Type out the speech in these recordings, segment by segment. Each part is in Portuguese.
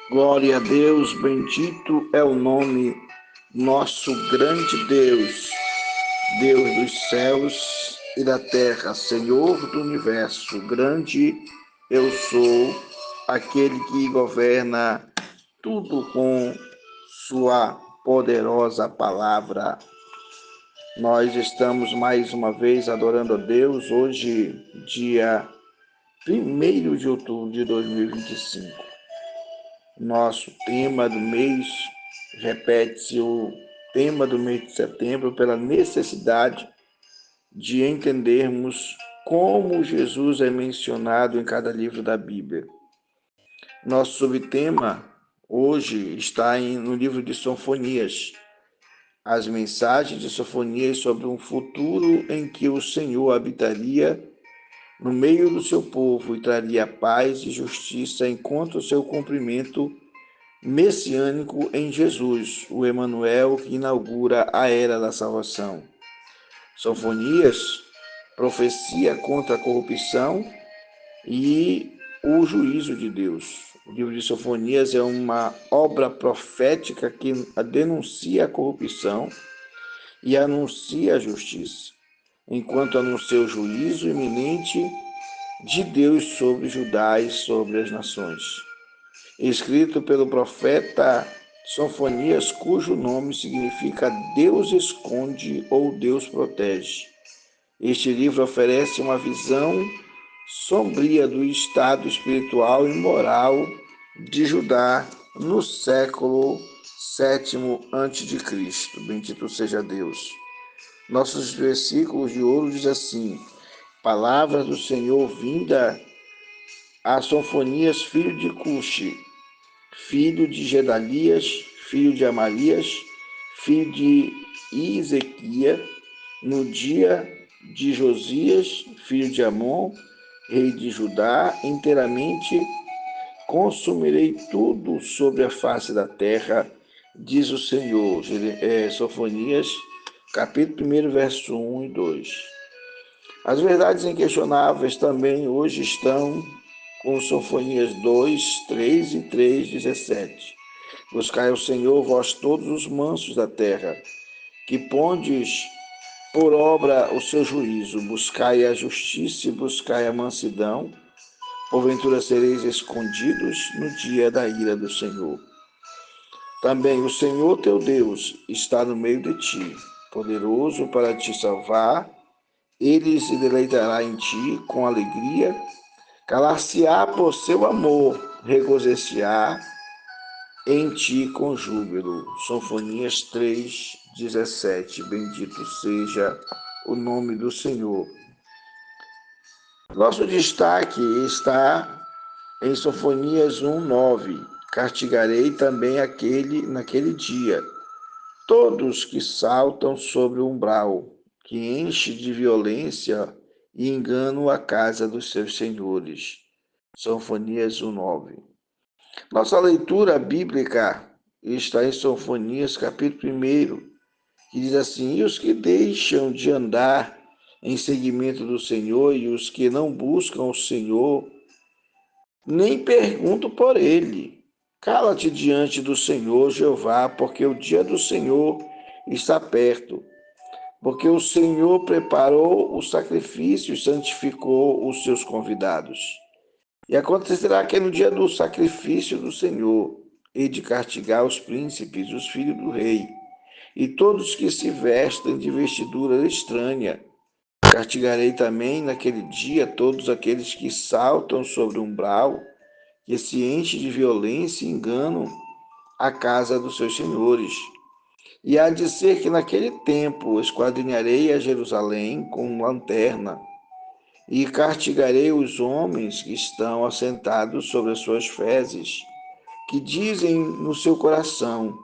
Glória a Deus, bendito é o nome nosso grande Deus, Deus dos céus e da terra, Senhor do universo. Grande eu sou, aquele que governa tudo com sua poderosa palavra. Nós estamos mais uma vez adorando a Deus, hoje, dia 1º de outubro de 2025. Nosso tema do mês repete-se o tema do mês de setembro pela necessidade de entendermos como Jesus é mencionado em cada livro da Bíblia. Nosso subtema hoje está no livro de Sofonias, as mensagens de Sofonias sobre um futuro em que o Senhor habitaria no meio do seu povo e traria paz e justiça enquanto o seu cumprimento messiânico em Jesus, o Emanuel que inaugura a era da salvação. Sofonias profecia contra a corrupção e o juízo de Deus. O livro de Sofonias é uma obra profética que denuncia a corrupção e anuncia a justiça, enquanto anuncia o juízo iminente de Deus sobre Judá e sobre as nações. Escrito pelo profeta Sofonias, cujo nome significa Deus esconde ou Deus protege. Este livro oferece uma visão sombria do estado espiritual e moral de Judá no século VII a.C. Bendito seja Deus. Nossos versículos de ouro diz assim: palavra do Senhor vinda a Sofonias, filho de Cuxi, filho de Gedalias, filho de Amarias, filho de Ezequias, no dia de Josias, filho de Amon, rei de Judá, inteiramente consumirei tudo sobre a face da terra, diz o Senhor. Sofonias, capítulo 1, verso 1 e 2. As verdades inquestionáveis também hoje estão com Sofonias 2, 3 e 3, 17. Buscai o Senhor, vós todos os mansos da terra, que pondes por obra o seu juízo. Buscai a justiça e buscai a mansidão, porventura sereis escondidos no dia da ira do Senhor. Também o Senhor teu Deus está no meio de ti, poderoso para te salvar. Ele se deleitará em ti com alegria, calar-se-á por seu amor, regozijar em ti com júbilo. Sofonias 3, 17. Bendito seja o nome do Senhor. Nosso destaque está em Sofonias 1, 9. Castigarei também naquele dia todos que saltam sobre o umbral, que enche de violência e engano a casa dos seus senhores. Sofonias 1, 9. Nossa leitura bíblica está em Sofonias, capítulo 1, que diz assim: e os que deixam de andar em seguimento do Senhor e os que não buscam o Senhor, nem pergunto por ele. Cala-te diante do Senhor, Jeová, porque o dia do Senhor está perto. Porque o Senhor preparou o sacrifício e santificou os seus convidados. E acontecerá que no dia do sacrifício do Senhor, hei de castigar os príncipes, os filhos do rei, e todos que se vestem de vestidura estranha. Castigarei também naquele dia todos aqueles que saltam sobre o umbral, que se enche de violência e engano a casa dos seus senhores. E há de ser que naquele tempo esquadrinharei a Jerusalém com lanterna, e castigarei os homens que estão assentados sobre as suas fezes, que dizem no seu coração: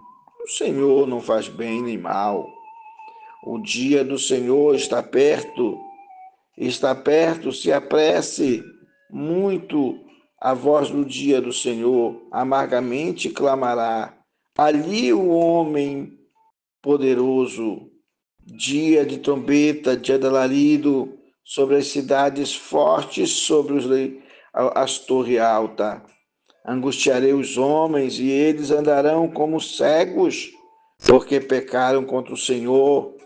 o Senhor não faz bem nem mal. O dia do Senhor está perto, se apresse muito a voz do dia do Senhor, amargamente clamará. Ali o homem poderoso, dia de trombeta, dia de alarido, sobre as cidades fortes, sobre as torres altas. Angustiarei os homens e eles andarão como cegos, porque pecaram contra o Senhor,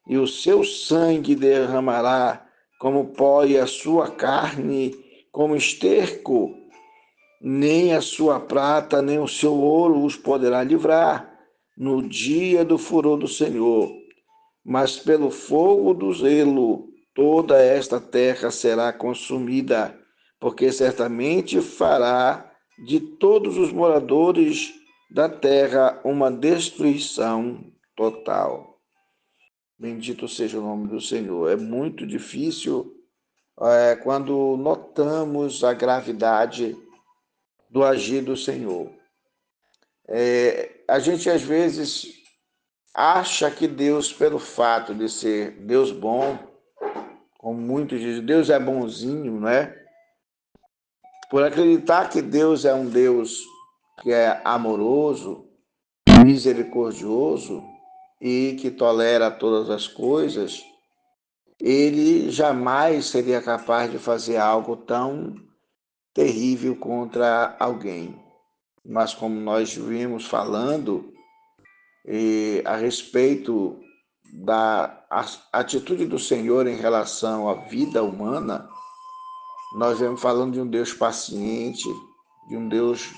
e o seu sangue derramará como pó e a sua carne como esterco. Nem a sua prata, nem o seu ouro os poderá livrar no dia do furor do Senhor. Mas pelo fogo do zelo, toda esta terra será consumida, porque certamente fará de todos os moradores da terra uma destruição total. Bendito seja o nome do Senhor. É muito difícil quando notamos a gravidade do agir do Senhor. A gente às vezes acha que Deus, pelo fato de ser Deus bom, como muitos dizem, Deus é bonzinho, não é? Por acreditar que Deus é um Deus que é amoroso, misericordioso e que tolera todas as coisas, ele jamais seria capaz de fazer algo tão terrível contra alguém. Mas como nós vimos falando a respeito da atitude do Senhor em relação à vida humana, nós vemos falando de um Deus paciente, de um Deus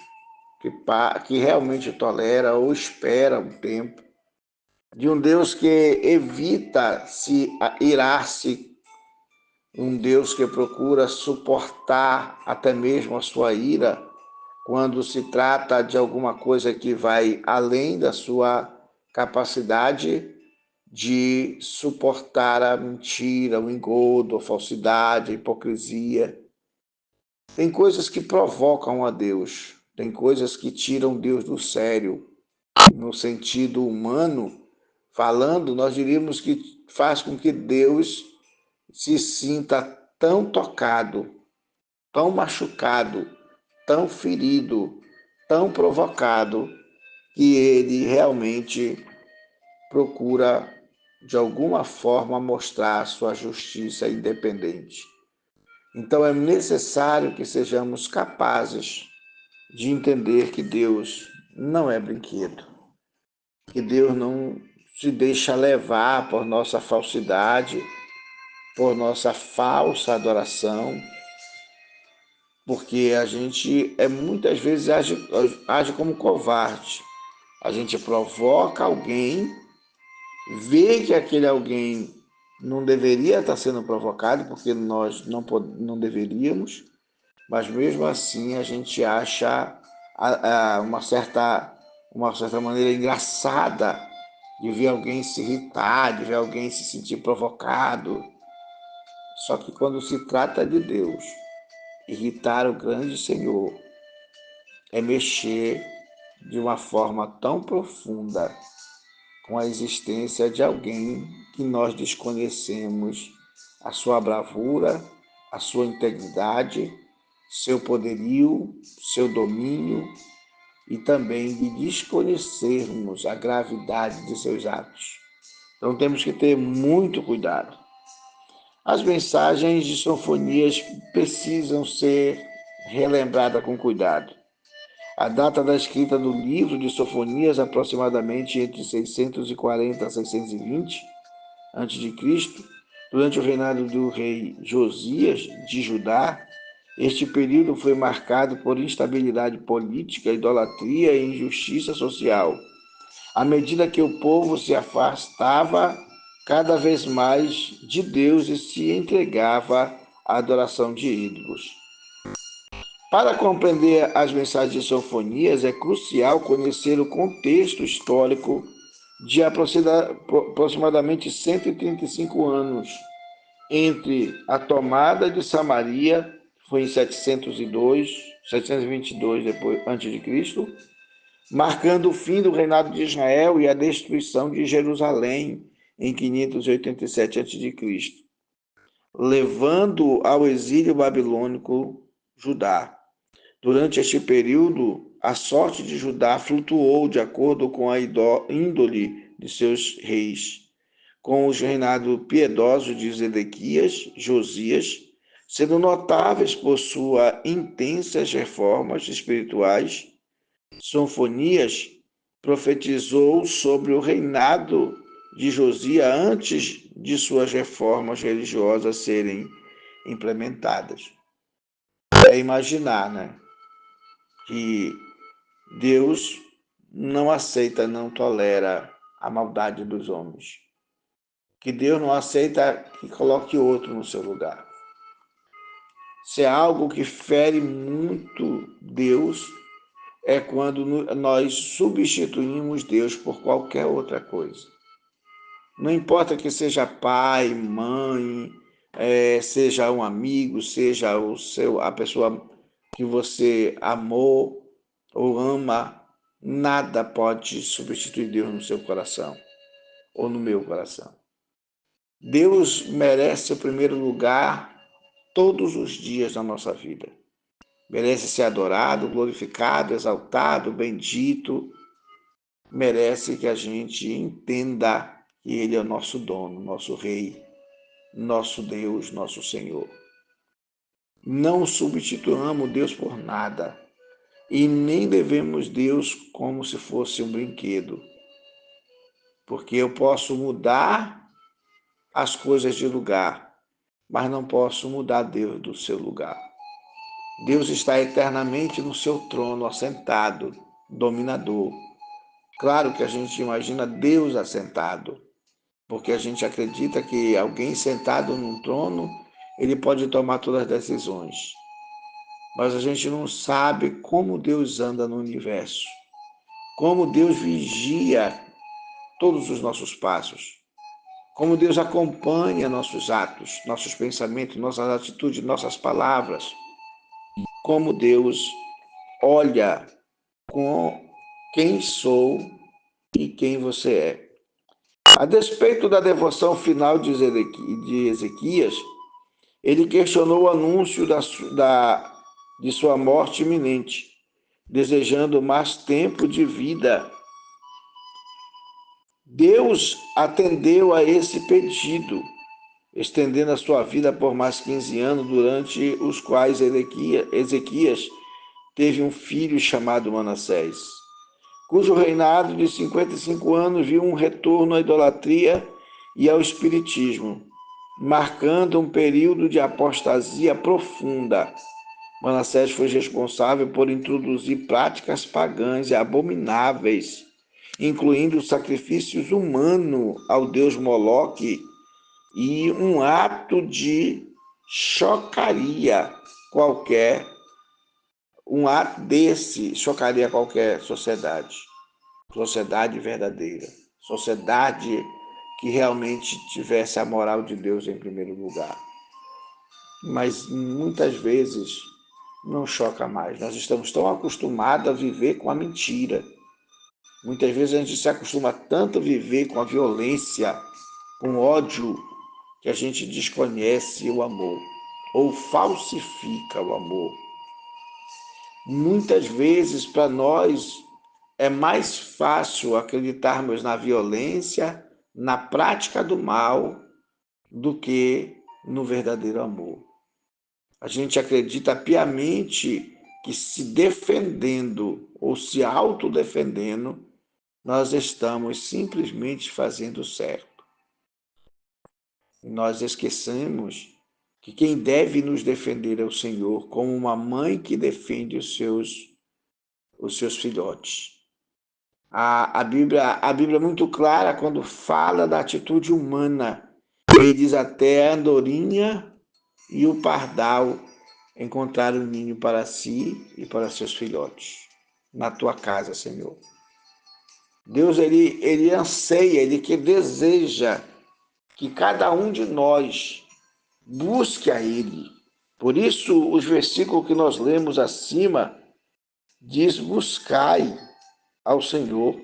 que realmente tolera ou espera um tempo, de um Deus que evita se irar-se, um Deus que procura suportar até mesmo a sua ira, quando se trata de alguma coisa que vai além da sua capacidade de suportar a mentira, o engodo, a falsidade, a hipocrisia. Tem coisas que provocam a Deus, tem coisas que tiram Deus do sério. No sentido humano, falando, nós diríamos que faz com que Deus se sinta tão tocado, tão machucado, tão ferido, tão provocado, que ele realmente procura, de alguma forma, mostrar sua justiça independente. Então é necessário que sejamos capazes de entender que Deus não é brinquedo, que Deus não se deixa levar por nossa falsidade, por nossa falsa adoração, porque a gente muitas vezes age como covarde. A gente provoca alguém, vê que aquele alguém não deveria estar sendo provocado, porque nós não deveríamos, mas mesmo assim a gente acha uma certa maneira engraçada de ver alguém se irritar, de ver alguém se sentir provocado. Só que quando se trata de Deus, irritar o grande Senhor é mexer de uma forma tão profunda com a existência de alguém que nós desconhecemos a sua bravura, a sua integridade, seu poderio, seu domínio e também de desconhecermos a gravidade de seus atos. Então temos que ter muito cuidado. As mensagens de Sofonias precisam ser relembradas com cuidado. A data da escrita do livro de Sofonias, aproximadamente entre 640 a 620 a.C., durante o reinado do rei Josias de Judá. Este período foi marcado por instabilidade política, idolatria e injustiça social. À medida que o povo se afastava cada vez mais de Deus e se entregava à adoração de ídolos. Para compreender as mensagens de Sofonias, é crucial conhecer o contexto histórico de aproximadamente 135 anos entre a tomada de Samaria, foi em 722 a.C., marcando o fim do reinado de Israel e a destruição de Jerusalém em 587 a.C., levando ao exílio babilônico Judá. Durante este período, a sorte de Judá flutuou de acordo com a índole de seus reis. Com os reinados piedosos de Zedequias, Josias, sendo notáveis por suas intensas reformas espirituais, Sofonias profetizou sobre o reinado de Josias antes de suas reformas religiosas serem implementadas. É imaginar, né, que Deus não aceita, não tolera a maldade dos homens. Que Deus não aceita que coloque outro no seu lugar. Se é algo que fere muito Deus, é quando nós substituímos Deus por qualquer outra coisa. Não importa que seja pai, mãe, seja um amigo, seja a pessoa que você amou ou ama, nada pode substituir Deus no seu coração ou no meu coração. Deus merece o primeiro lugar todos os dias da nossa vida. Merece ser adorado, glorificado, exaltado, bendito. Merece que a gente entenda que Ele é o nosso dono, nosso Rei, nosso Deus, nosso Senhor. Não substituamos Deus por nada e nem devemos Deus como se fosse um brinquedo, porque eu posso mudar as coisas de lugar, mas não posso mudar Deus do seu lugar. Deus está eternamente no seu trono, assentado, dominador. Claro que a gente imagina Deus assentado, porque a gente acredita que alguém sentado num trono, ele pode tomar todas as decisões. Mas a gente não sabe como Deus anda no universo, como Deus vigia todos os nossos passos, como Deus acompanha nossos atos, nossos pensamentos, nossas atitudes, nossas palavras, como Deus olha com quem sou e quem você é. A despeito da devoção final de Ezequias, ele questionou o anúncio de sua morte iminente, desejando mais tempo de vida. Deus atendeu a esse pedido, estendendo a sua vida por mais 15 anos, durante os quais Ezequias teve um filho chamado Manassés, cujo reinado de 55 anos viu um retorno à idolatria e ao espiritismo, marcando um período de apostasia profunda. Manassés foi responsável por introduzir práticas pagãs e abomináveis, incluindo sacrifícios humanos ao deus Moloque e um ato de chocaria qualquer. Um ato desse chocaria qualquer sociedade verdadeira, sociedade que realmente tivesse a moral de Deus em primeiro lugar. Mas muitas vezes não choca mais. Nós estamos tão acostumados a viver com a mentira. Muitas vezes a gente se acostuma tanto a viver com a violência, com ódio, que a gente desconhece o amor ou falsifica o amor. Muitas vezes, para nós, é mais fácil acreditarmos na violência, na prática do mal, do que no verdadeiro amor. A gente acredita piamente que se defendendo ou se autodefendendo, nós estamos simplesmente fazendo certo. Nós esquecemos que quem deve nos defender é o Senhor, como uma mãe que defende os seus filhotes. A Bíblia é muito clara quando fala da atitude humana. Ele diz: até a andorinha e o pardal encontraram um ninho para si e para seus filhotes na tua casa, Senhor. Deus, ele anseia, ele que deseja que cada um de nós busque a Ele. Por isso, os versículos que nós lemos acima diz: buscai ao Senhor,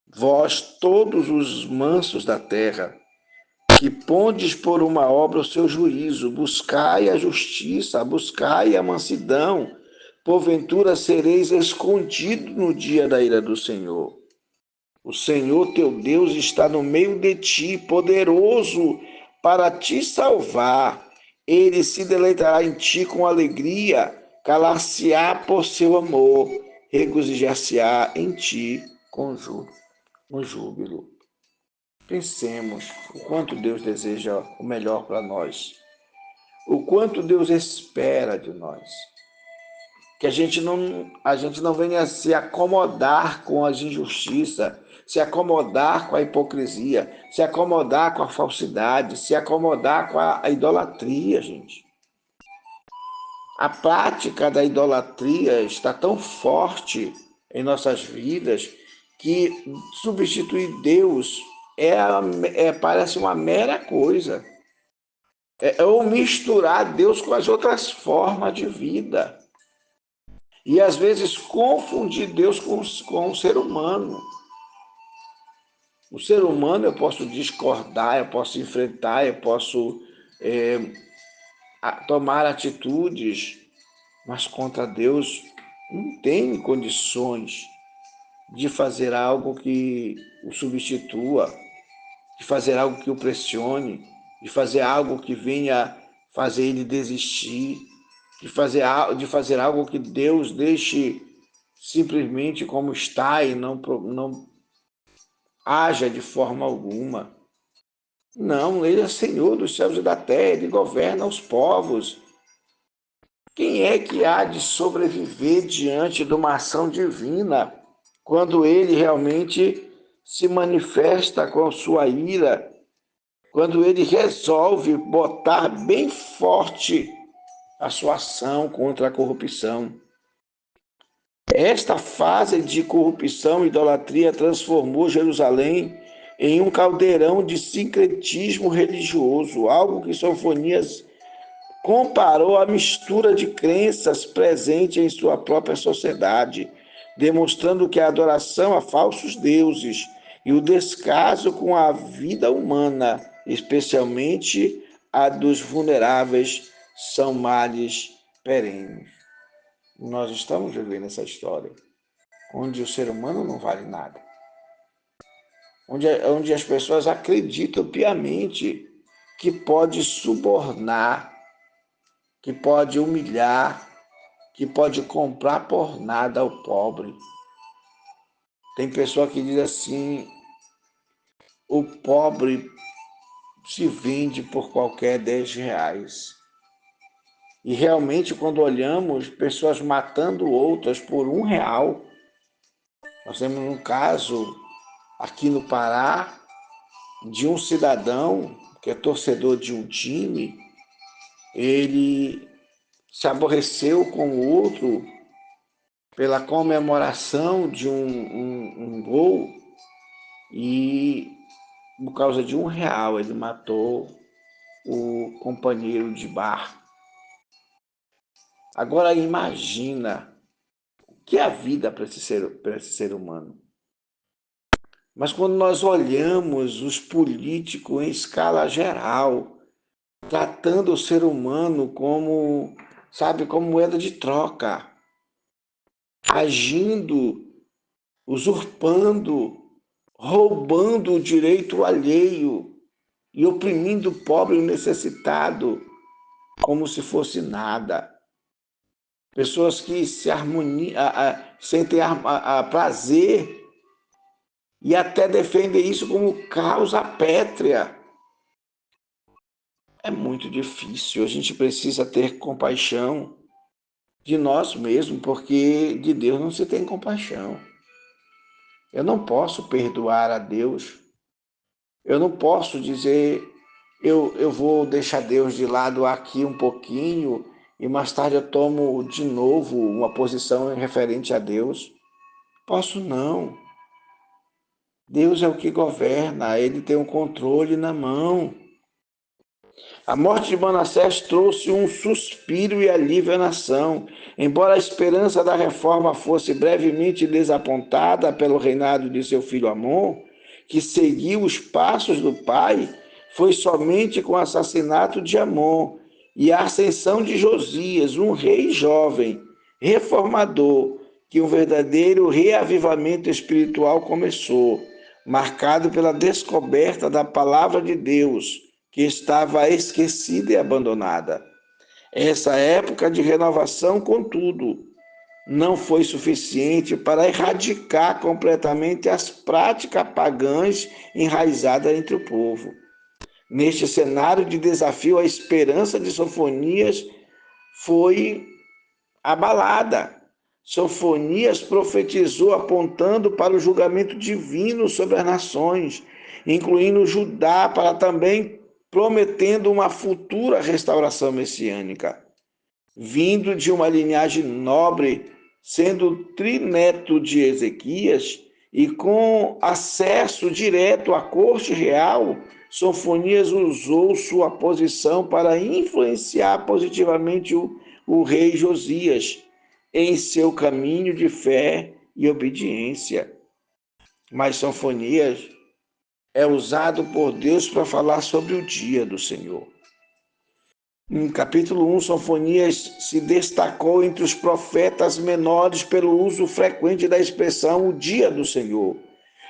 vós todos os mansos da terra, que pondes por uma obra o seu juízo, buscai a justiça, buscai a mansidão, porventura sereis escondidos no dia da ira do Senhor. O Senhor teu Deus está no meio de ti, poderoso para te salvar. Ele se deleitará em ti com alegria, calar-se-á por seu amor, regozijar-se-á em ti com júbilo. Pensemos o quanto Deus deseja o melhor para nós, o quanto Deus espera de nós. Que a gente não venha se acomodar com as injustiças, se acomodar com a hipocrisia, se acomodar com a falsidade, se acomodar com a idolatria, gente. A prática da idolatria está tão forte em nossas vidas que substituir Deus parece uma mera coisa. Ou misturar Deus com as outras formas de vida. E às vezes confundir Deus com o ser humano. O ser humano eu posso discordar, eu posso enfrentar, eu posso tomar atitudes, mas contra Deus não tem condições de fazer algo que o substitua, de fazer algo que o pressione, de fazer algo que venha fazer ele desistir, de fazer algo que Deus deixe simplesmente como está e não haja de forma alguma. Não, ele é Senhor dos céus e da terra, ele governa os povos. Quem é que há de sobreviver diante de uma ação divina quando ele realmente se manifesta com sua ira, quando ele resolve botar bem forte a sua ação contra a corrupção? Esta fase de corrupção e idolatria transformou Jerusalém em um caldeirão de sincretismo religioso, algo que Sofonias comparou à mistura de crenças presente em sua própria sociedade, demonstrando que a adoração a falsos deuses e o descaso com a vida humana, especialmente a dos vulneráveis, são males perenes. Nós estamos vivendo essa história, onde o ser humano não vale nada, onde as pessoas acreditam piamente que pode subornar, que pode humilhar, que pode comprar por nada ao pobre. Tem pessoa que diz assim, o pobre se vende por qualquer 10 reais. E realmente, quando olhamos pessoas matando outras por R$1, nós temos um caso aqui no Pará de um cidadão que é torcedor de um time, ele se aborreceu com o outro pela comemoração de um gol e por causa de R$1 ele matou o companheiro de bar. Agora imagina o que é a vida para esse ser humano. Mas quando nós olhamos os políticos em escala geral, tratando o ser humano como, como moeda de troca, agindo, usurpando, roubando o direito alheio e oprimindo o pobre e o necessitado como se fosse nada. Pessoas que sentem prazer e até defendem isso como causa pétrea. É muito difícil, a gente precisa ter compaixão de nós mesmos, porque de Deus não se tem compaixão. Eu não posso perdoar a Deus, eu não posso dizer, eu vou deixar Deus de lado aqui um pouquinho e mais tarde eu tomo de novo uma posição referente a Deus. Posso não. Deus é o que governa, ele tem o controle na mão. A morte de Manassés trouxe um suspiro e alívio à nação. Embora a esperança da reforma fosse brevemente desapontada pelo reinado de seu filho Amon, que seguiu os passos do pai, foi somente com o assassinato de Amon e a ascensão de Josias, um rei jovem, reformador, que um verdadeiro reavivamento espiritual começou, marcado pela descoberta da palavra de Deus, que estava esquecida e abandonada. Essa época de renovação, contudo, não foi suficiente para erradicar completamente as práticas pagãs enraizadas entre o povo. Neste cenário de desafio, a esperança de Sofonias foi abalada. Sofonias profetizou apontando para o julgamento divino sobre as nações, incluindo Judá, para também prometendo uma futura restauração messiânica. Vindo de uma linhagem nobre, sendo trineto de Ezequias e com acesso direto à corte real, Sofonias usou sua posição para influenciar positivamente o rei Josias em seu caminho de fé e obediência. Mas Sofonias é usado por Deus para falar sobre o dia do Senhor. No capítulo 1, Sofonias se destacou entre os profetas menores pelo uso frequente da expressão o dia do Senhor,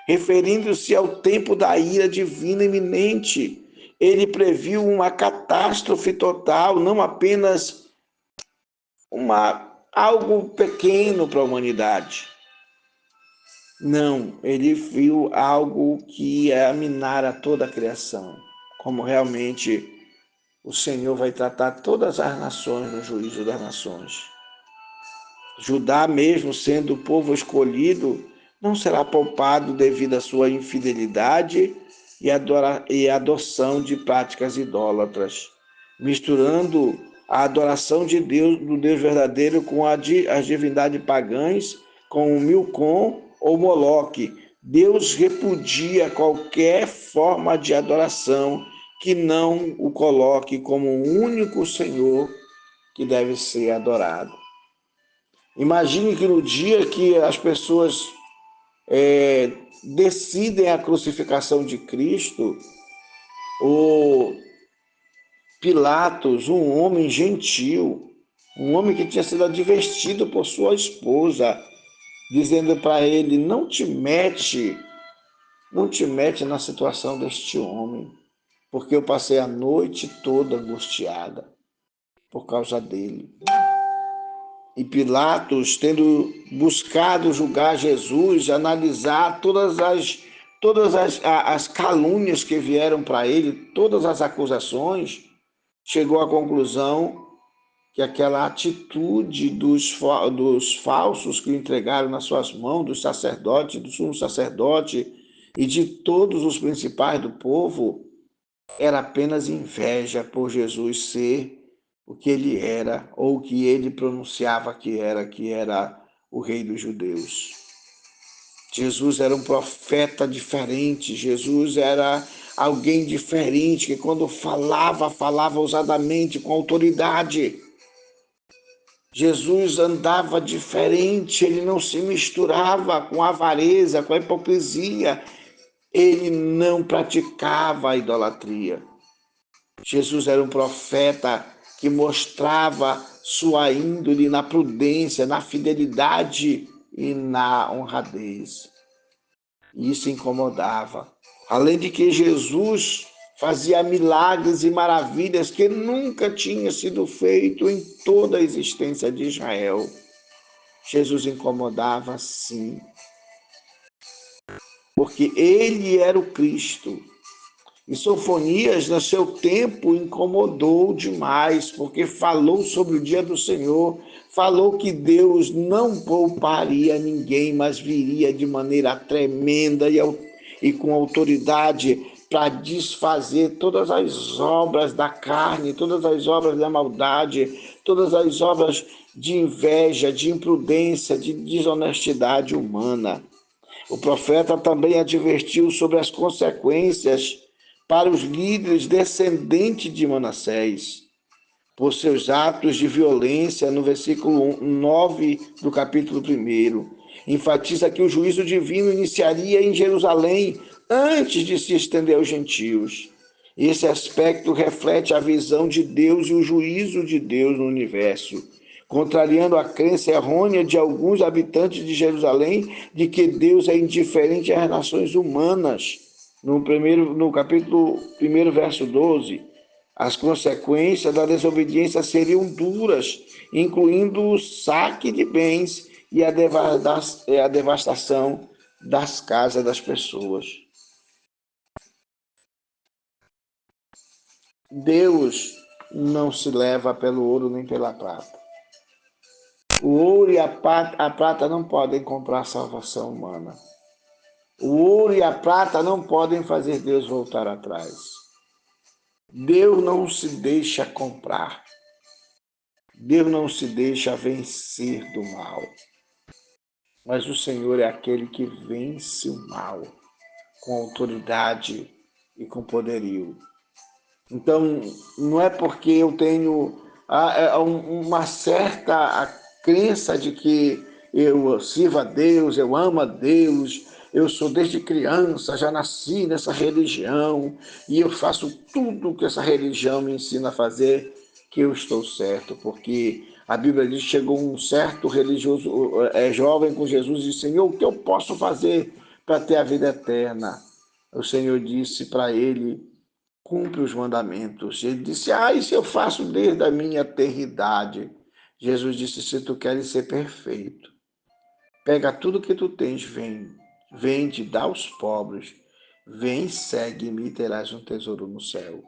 referindo-se ao tempo da ira divina iminente. Ele previu uma catástrofe total, não apenas algo pequeno para a humanidade. Não, ele viu algo que ia minar a toda a criação, como realmente o Senhor vai tratar todas as nações no juízo das nações. Judá, mesmo sendo o povo escolhido, não será poupado devido à sua infidelidade e adoção de práticas idólatras, misturando a adoração de Deus, do Deus verdadeiro, com as divindades pagãs, com o Milcom ou Moloque. Deus repudia qualquer forma de adoração que não o coloque como o único Senhor que deve ser adorado. Imagine que no dia que as pessoas decidem a crucificação de Cristo, o Pilatos, um homem gentil, um homem que tinha sido advertido por sua esposa, dizendo para ele: não te mete na situação deste homem, porque eu passei a noite toda angustiada por causa dele. E Pilatos, tendo buscado julgar Jesus, analisar todas as calúnias que vieram para ele, todas as acusações, chegou à conclusão que aquela atitude dos falsos que o entregaram nas suas mãos, dos sacerdotes, do sumo sacerdote e de todos os principais do povo, era apenas inveja por Jesus ser o que ele era, ou o que ele pronunciava que era o rei dos judeus. Jesus era um profeta diferente, Jesus era alguém diferente, que quando falava ousadamente, com autoridade. Jesus andava diferente, ele não se misturava com a avareza, com a hipocrisia, ele não praticava a idolatria. Jesus era um profeta que mostrava sua índole na prudência, na fidelidade e na honradez. Isso incomodava. Além de que Jesus fazia milagres e maravilhas que nunca tinha sido feito em toda a existência de Israel. Jesus incomodava, sim, porque ele era o Cristo. E Sofonias, no seu tempo, incomodou demais, porque falou sobre o dia do Senhor, falou que Deus não pouparia ninguém, mas viria de maneira tremenda e com autoridade para desfazer todas as obras da carne, todas as obras da maldade, todas as obras de inveja, de imprudência, de desonestidade humana. O profeta também advertiu sobre as consequências para os líderes descendentes de Manassés, por seus atos de violência, no versículo 9 do capítulo 1. Enfatiza que o juízo divino iniciaria em Jerusalém antes de se estender aos gentios. Esse aspecto reflete a visão de Deus e o juízo de Deus no universo, contrariando a crença errônea de alguns habitantes de Jerusalém de que Deus é indiferente às nações humanas. no capítulo 1, verso 12, as consequências da desobediência seriam duras, incluindo o saque de bens e a devastação das casas das pessoas. Deus não se leva pelo ouro nem pela prata. O ouro e a prata não podem comprar a salvação humana. O ouro e a prata não podem fazer Deus voltar atrás. Deus não se deixa comprar. Deus não se deixa vencer do mal. Mas o Senhor é aquele que vence o mal com autoridade e com poderio. Então, não é porque eu tenho uma certa crença de que eu sirvo a Deus, eu amo a Deus, eu sou desde criança, já nasci nessa religião e eu faço tudo que essa religião me ensina a fazer, que eu estou certo, porque a Bíblia diz que chegou um certo religioso jovem com Jesus e disse: Senhor, o que eu posso fazer para ter a vida eterna? O Senhor disse para ele: cumpre os mandamentos. Ele disse: isso eu faço desde a minha eternidade. Jesus disse: se tu queres ser perfeito, pega tudo que tu tens, vende, dá aos pobres, vem, segue-me e terás um tesouro no céu.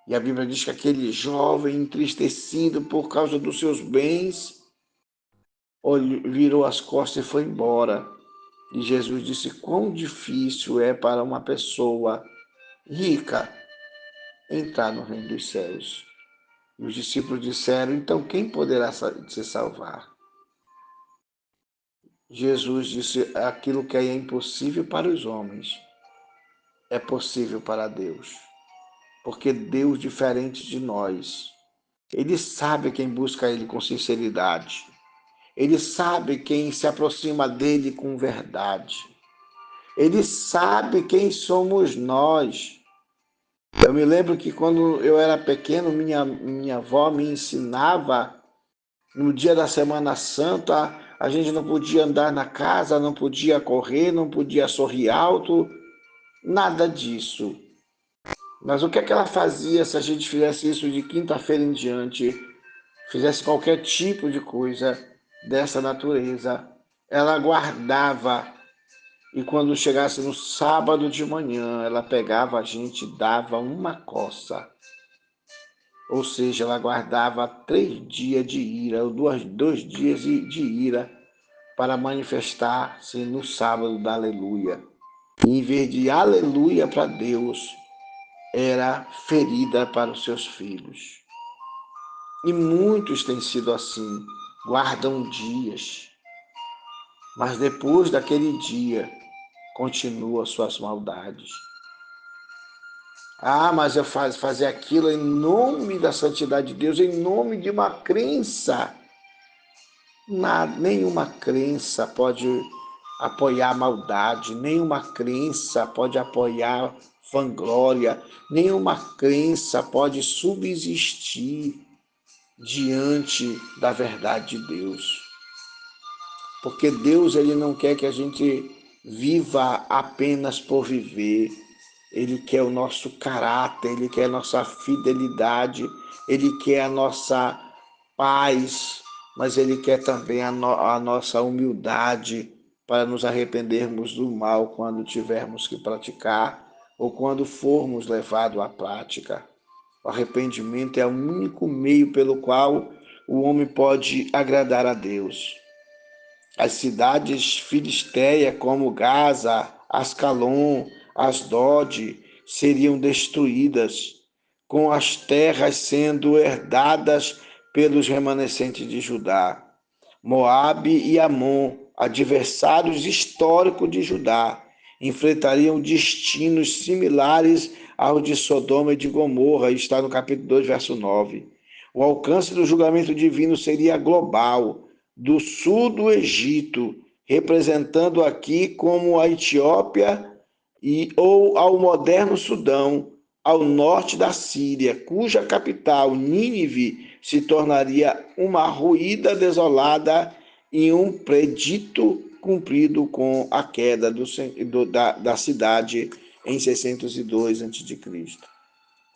E a Bíblia diz que aquele jovem entristecido por causa dos seus bens, virou as costas e foi embora. E Jesus disse: quão difícil é para uma pessoa rica entrar no reino dos céus. E os discípulos disseram: então quem poderá se salvar? Jesus disse: aquilo que é impossível para os homens é possível para Deus. Porque Deus, diferente de nós, Ele sabe quem busca Ele com sinceridade. Ele sabe quem se aproxima dEle com verdade. Ele sabe quem somos nós. Eu me lembro que quando eu era pequeno, minha avó me ensinava. No dia da Semana Santa, a gente não podia andar na casa, não podia correr, não podia sorrir alto, nada disso. Mas o que é que ela fazia se a gente fizesse isso de quinta-feira em diante, fizesse qualquer tipo de coisa dessa natureza? Ela guardava, e quando chegasse no sábado de manhã, ela pegava a gente e dava uma coça. Ou seja, ela guardava 3 dias de ira, ou 2 dias de ira, para manifestar-se no sábado da aleluia. E em vez de aleluia para Deus, era ferida para os seus filhos. E muitos têm sido assim, guardam dias, mas depois daquele dia, continuam suas maldades. Mas eu fazer aquilo em nome da santidade de Deus, em nome de uma crença. Nenhuma crença pode apoiar a maldade, nenhuma crença pode apoiar vanglória, nenhuma crença pode subsistir diante da verdade de Deus. Porque Deus, ele não quer que a gente viva apenas por viver. Ele quer o nosso caráter, ele quer a nossa fidelidade, ele quer a nossa paz, mas ele quer também a nossa humildade para nos arrependermos do mal quando tivermos que praticar ou quando formos levados à prática. O arrependimento é o único meio pelo qual o homem pode agradar a Deus. As cidades filisteias como Gaza, Ascalon, Asdod seriam destruídas, com as terras sendo herdadas pelos remanescentes de Judá. Moabe e Amon, adversários históricos de Judá, enfrentariam destinos similares aos de Sodoma e de Gomorra, está no capítulo 2, verso 9. O alcance do julgamento divino seria global, do sul do Egito, representando aqui como a Etiópia ou ao moderno Sudão, ao norte da Síria, cuja capital, Nínive, se tornaria uma ruína desolada e um predito cumprido com a queda da cidade em 602 a.C.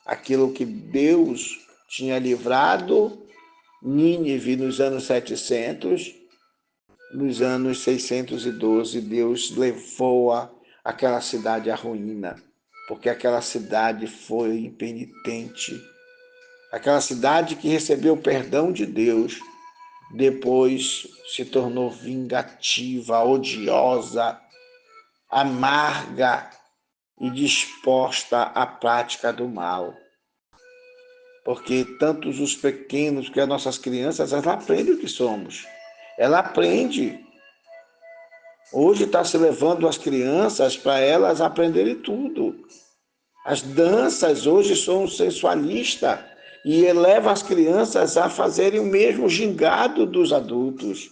Aquilo que Deus tinha livrado Nínive nos anos 700, nos anos 612, Deus levou aquela cidade à ruína, porque aquela cidade foi impenitente. Aquela cidade que recebeu o perdão de Deus, depois se tornou vingativa, odiosa, amarga e disposta à prática do mal. Porque tantos os pequenos, que as nossas crianças, elas aprendem o que somos. Ela aprende. Hoje está se levando as crianças para elas aprenderem tudo. As danças hoje são sensualistas e eleva as crianças a fazerem o mesmo gingado dos adultos.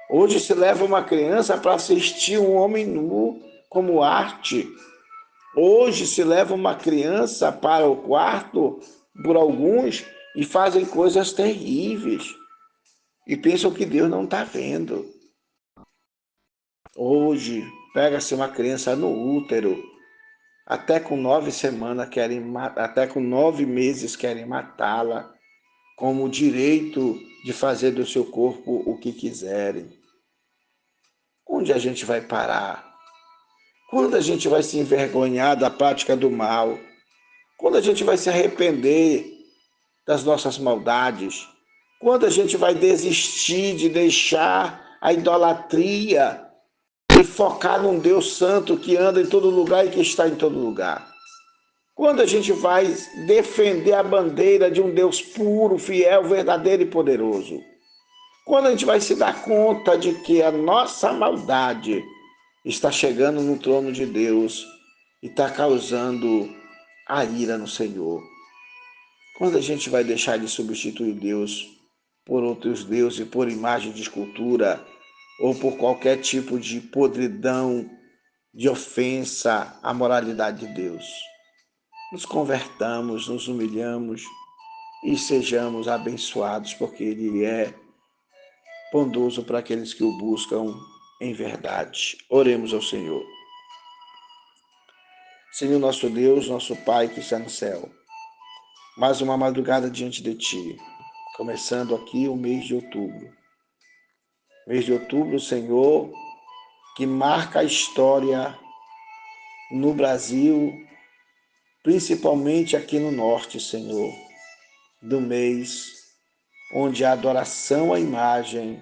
Hoje se leva uma criança para assistir um homem nu como arte. Hoje se leva uma criança para o quarto, por alguns, e fazem coisas terríveis. E pensam que Deus não está vendo. Hoje, pega-se uma criança no útero, até com 9 semanas até com 9 meses querem matá-la, como o direito de fazer do seu corpo o que quiserem. Onde a gente vai parar? Quando a gente vai se envergonhar da prática do mal? Quando a gente vai se arrepender das nossas maldades? Quando a gente vai desistir de deixar a idolatria e focar num Deus santo que anda em todo lugar e que está em todo lugar? Quando a gente vai defender a bandeira de um Deus puro, fiel, verdadeiro e poderoso? Quando a gente vai se dar conta de que a nossa maldade está chegando no trono de Deus e está causando a ira no Senhor? Quando a gente vai deixar de substituir Deus por outros deuses, por imagem de escultura, ou por qualquer tipo de podridão, de ofensa à moralidade de Deus? Nos convertamos, nos humilhamos e sejamos abençoados, porque Ele é bondoso para aqueles que o buscam em verdade. Oremos ao Senhor. Senhor nosso Deus, nosso Pai que está no céu, mais uma madrugada diante de Ti, começando aqui o mês de outubro. Mês de outubro, Senhor, que marca a história no Brasil, principalmente aqui no norte, Senhor, do mês onde a adoração à imagem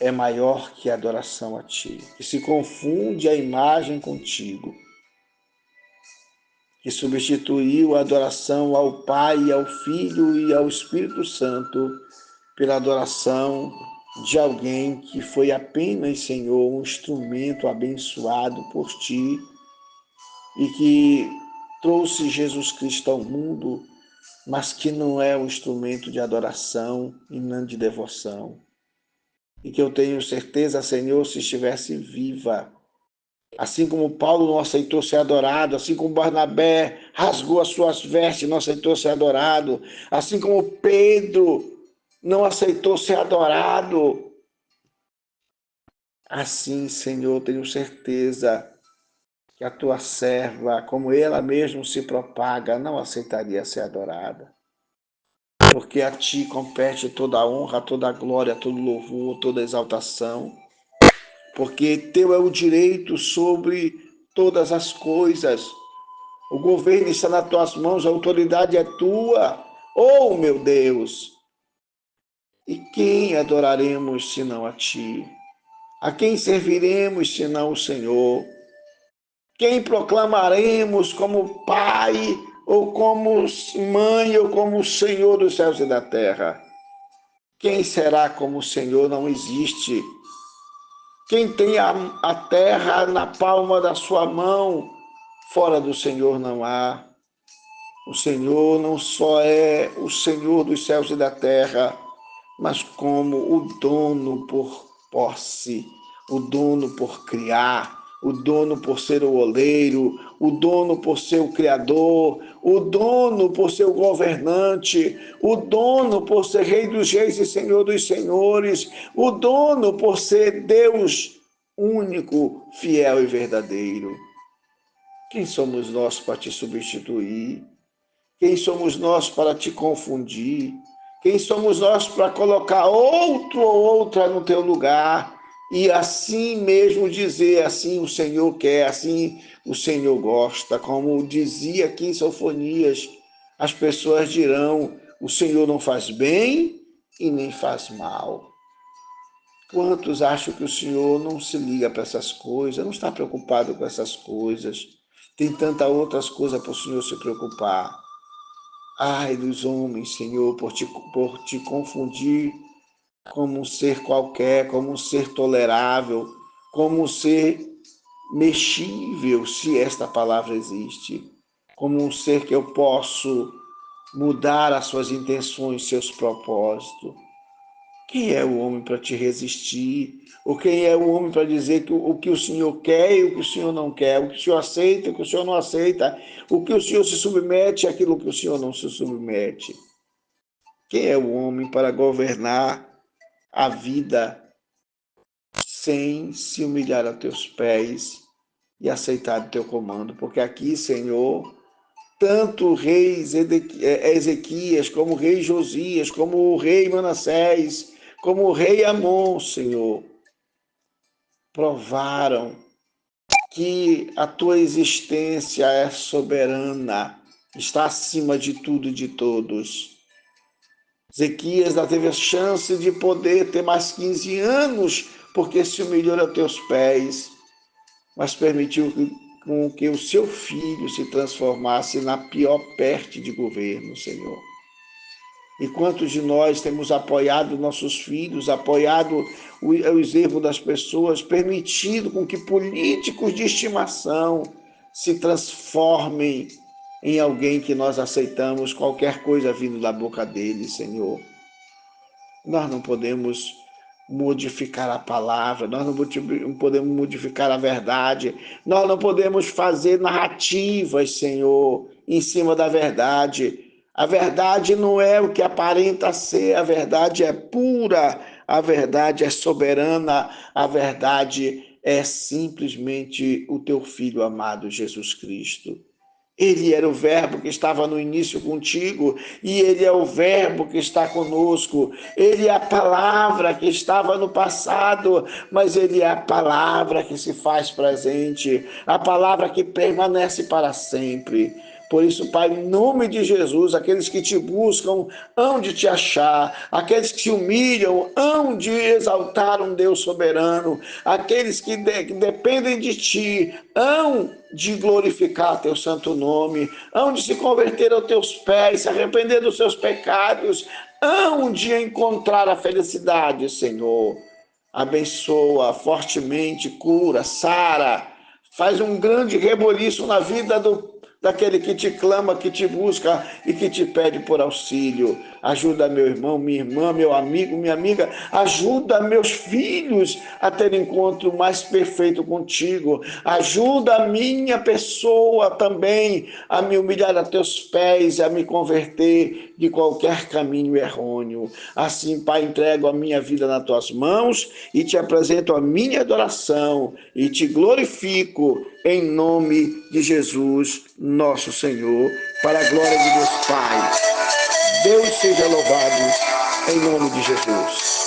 é maior que a adoração a Ti, que se confunde a imagem contigo, que substituiu a adoração ao Pai, ao Filho e ao Espírito Santo pela adoração de alguém que foi apenas, Senhor, um instrumento abençoado por Ti e que trouxe Jesus Cristo ao mundo, mas que não é um instrumento de adoração e não de devoção. E que eu tenho certeza, Senhor, se estivesse viva, assim como Paulo não aceitou ser adorado, assim como Barnabé rasgou as suas vestes e não aceitou ser adorado, assim como Pedro não aceitou ser adorado, assim, Senhor, tenho certeza que a tua serva, como ela mesma se propaga, não aceitaria ser adorada. Porque a Ti compete toda a honra, toda a glória, todo louvor, toda a exaltação. Porque Teu é o direito sobre todas as coisas. O governo está nas Tuas mãos, a autoridade é Tua. Oh, meu Deus! E quem adoraremos senão a Ti? A quem serviremos senão o Senhor? Quem proclamaremos como Pai, ou como Mãe, ou como Senhor dos céus e da terra? Quem será como o Senhor? Não existe. Quem tem a terra na palma da sua mão, fora do Senhor não há. O Senhor não só é o Senhor dos céus e da terra, mas como o dono por posse, o dono por criar, o dono por ser o oleiro, o dono por ser o criador, o dono por ser o governante, o dono por ser Rei dos reis e Senhor dos senhores, o dono por ser Deus único, fiel e verdadeiro. Quem somos nós para te substituir? Quem somos nós para te confundir? Quem somos nós para colocar outro ou outra no teu lugar e assim mesmo dizer, assim o Senhor quer, assim o Senhor gosta? Como dizia aqui em Sofonias, as pessoas dirão, o Senhor não faz bem e nem faz mal. Quantos acham que o Senhor não se liga para essas coisas, não está preocupado com essas coisas? Tem tantas outras coisas para o Senhor se preocupar. Ai dos homens, Senhor, por te confundir como um ser qualquer, como um ser tolerável, como um ser mexível, se esta palavra existe, como um ser que eu posso mudar as suas intenções, seus propósitos. Quem é o homem para te resistir? Ou quem é o homem para dizer que o que o Senhor quer e o que o Senhor não quer? O que o Senhor aceita e o que o Senhor não aceita? O que o Senhor se submete e aquilo que o Senhor não se submete? Quem é o homem para governar a vida sem se humilhar a teus pés e aceitar o teu comando? Porque aqui, Senhor, tanto o rei Ezequias, como o rei Josias, como o rei Manassés, como o rei Amon, Senhor, provaram que a tua existência é soberana, está acima de tudo e de todos. Ezequias já teve a chance de poder ter mais 15 anos, porque se humilhou a teus pés, mas permitiu com que o seu filho se transformasse na pior peste de governo, Senhor. E quantos de nós temos apoiado nossos filhos, apoiado os erros das pessoas, permitido com que políticos de estimação se transformem em alguém que nós aceitamos qualquer coisa vindo da boca deles, Senhor. Nós não podemos modificar a palavra, nós não podemos modificar a verdade, nós não podemos fazer narrativas, Senhor, em cima da verdade. A verdade não é o que aparenta ser, a verdade é pura, a verdade é soberana, a verdade é simplesmente o teu Filho amado, Jesus Cristo. Ele era o verbo que estava no início contigo e ele é o verbo que está conosco. Ele é a palavra que estava no passado, mas ele é a palavra que se faz presente, a palavra que permanece para sempre. Por isso, Pai, em nome de Jesus, aqueles que te buscam hão de te achar, aqueles que se humilham hão de exaltar um Deus soberano, aqueles que dependem de ti hão de glorificar teu santo nome, hão de se converter aos teus pés, se arrepender dos seus pecados, hão de encontrar a felicidade, Senhor. Abençoa fortemente, cura, sara, faz um grande reboliço na vida daquele que te clama, que te busca e que te pede por auxílio. Ajuda meu irmão, minha irmã, meu amigo, minha amiga. Ajuda meus filhos a ter encontro mais perfeito contigo. Ajuda a minha pessoa também a me humilhar a teus pés, a me converter de qualquer caminho errôneo. Assim, Pai, entrego a minha vida nas tuas mãos e te apresento a minha adoração e te glorifico em nome de Jesus, nosso Senhor, para a glória de Deus Pai. Deus seja louvado em nome de Jesus.